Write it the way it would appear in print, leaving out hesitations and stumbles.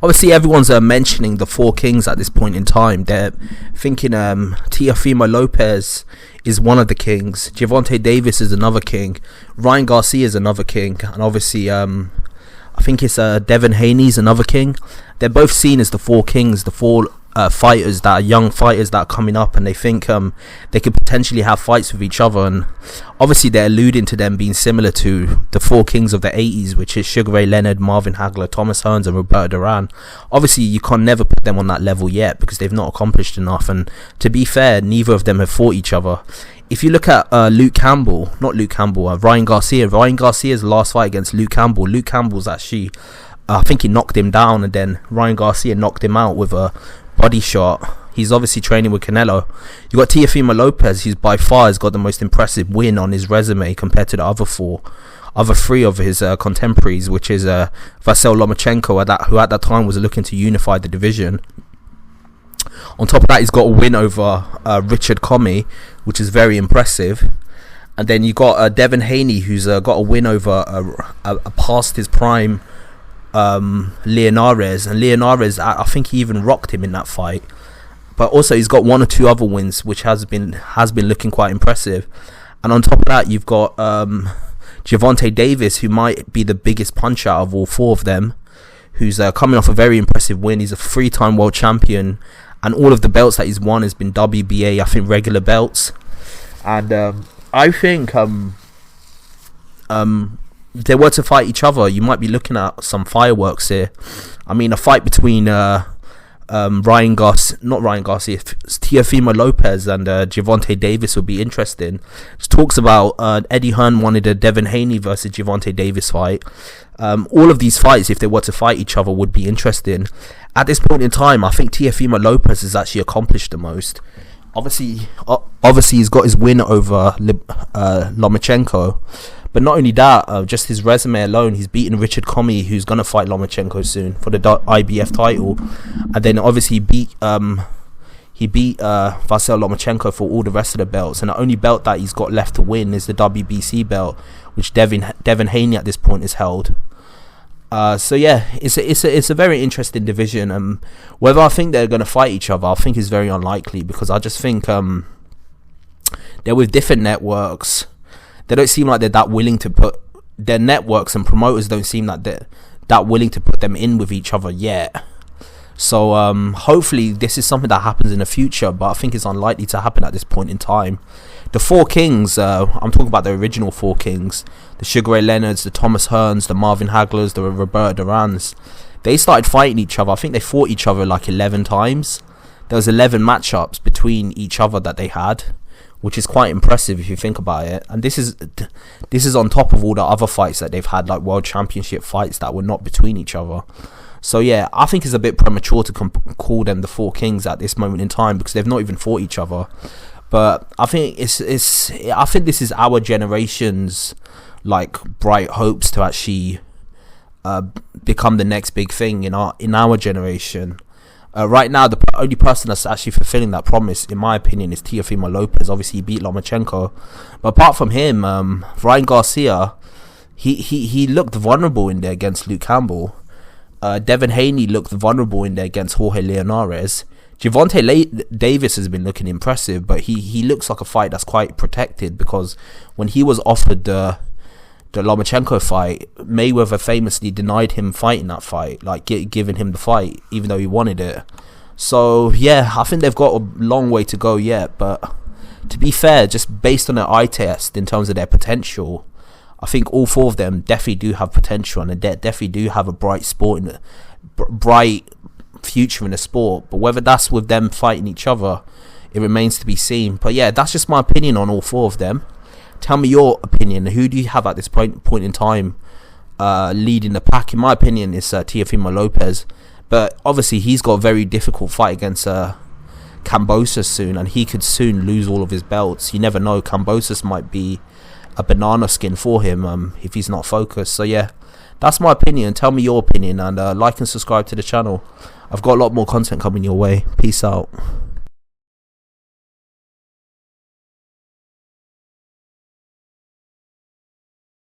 obviously everyone's mentioning the four kings at this point in time. They're thinking Teofilmo Lopez is one of the kings, Gervonta Davis is another king, Ryan Garcia is another king, and obviously I think it's Devin Haney is another king. They're both seen as the four kings, the four fighters that are young fighters that are coming up, and they think they could potentially have fights with each other. And obviously they're alluding to them being similar to the four kings of the 80s, which is Sugar Ray Leonard, Marvin Hagler, Thomas Hearns and Roberto Duran. Obviously you can never put them on that level yet because they've not accomplished enough, and to be fair, neither of them have fought each other. If you look at Ryan Garcia's last fight against Luke Campbell's actually, I think he knocked him down, and then Ryan Garcia knocked him out with a body shot. He's obviously training with Canelo. You got Teofimo Lopez, who's by far has got the most impressive win on his resume compared to the other three of his contemporaries, which is Vasyl Lomachenko, who at that time was looking to unify the division. On top of that, he's got a win over Richard Comey, which is very impressive. And then you got Devin Haney, who's got a win over a past his prime Leonarez, and Leonarez, I think he even rocked him in that fight. But also he's got one or two other wins which has been looking quite impressive. And on top of that, you've got Gervonta Davis, who might be the biggest puncher out of all four of them, who's coming off a very impressive win. He's a 3-time world champion, and all of the belts that he's won has been WBA, I think, regular belts. And I think if they were to fight each other, you might be looking at some fireworks here. I mean, a fight between Teofimo Lopez and Gervonta Davis would be interesting. Just talks about Eddie Hearn wanted a Devin Haney versus Gervonta Davis fight. All of these fights, if they were to fight each other, would be interesting. At this point in time, I think Teofimo Lopez has actually accomplished the most. Obviously he's got his win over Lomachenko. But not only that, just his resume alone, he's beaten Richard Comey, who's going to fight Lomachenko soon for the IBF title. And then obviously he beat Vasyl Lomachenko for all the rest of the belts. And the only belt that he's got left to win is the WBC belt, which Devin Haney at this point is held. So yeah, it's a very interesting division. Whether I think they're going to fight each other, I think is very unlikely, because I just think they're with different networks. They don't seem like they're that willing to put their networks, and promoters don't seem like they're that willing to put them in with each other yet. So hopefully this is something that happens in the future, but I think it's unlikely to happen at this point in time. The four kings, I'm talking about the original four kings, the Sugar Ray Leonards, the Thomas Hearns, the Marvin Haglers, the Roberto Durans. They started fighting each other. I think they fought each other like 11 times. There was 11 matchups between each other that they had, which is quite impressive if you think about it. And this is on top of all the other fights that they've had, like world championship fights that were not between each other. So yeah, I think it's a bit premature to call them the four kings at this moment in time, because they've not even fought each other. But I think I think this is our generation's like bright hopes to actually become the next big thing in our generation. Right now, the only person that's actually fulfilling that promise, in my opinion, is Teofimo Lopez. Obviously, he beat Lomachenko, but apart from him, Ryan Garcia, he looked vulnerable in there against Luke Campbell. Devin Haney looked vulnerable in there against Jorge Leonarez. Gervonta Davis has been looking impressive, but he looks like a fight that's quite protected, because when he was offered the Lomachenko fight, Mayweather famously denied him fighting that fight, like giving him the fight, even though he wanted it. So yeah, I think they've got a long way to go yet, but to be fair, just based on their eye test in terms of their potential, I think all four of them definitely do have potential, and they definitely do have a bright future in the sport. But whether that's with them fighting each other, it remains to be seen. But yeah, that's just my opinion on all four of them. Tell me your opinion. Who do you have at this point in time leading the pack? In my opinion, it's Teofimo Lopez. But obviously, he's got a very difficult fight against Kambosos soon, and he could soon lose all of his belts. You never know. Kambosos might be a banana skin for him if he's not focused. So yeah, that's my opinion. Tell me your opinion, and like and subscribe to the channel. I've got a lot more content coming your way. Peace out.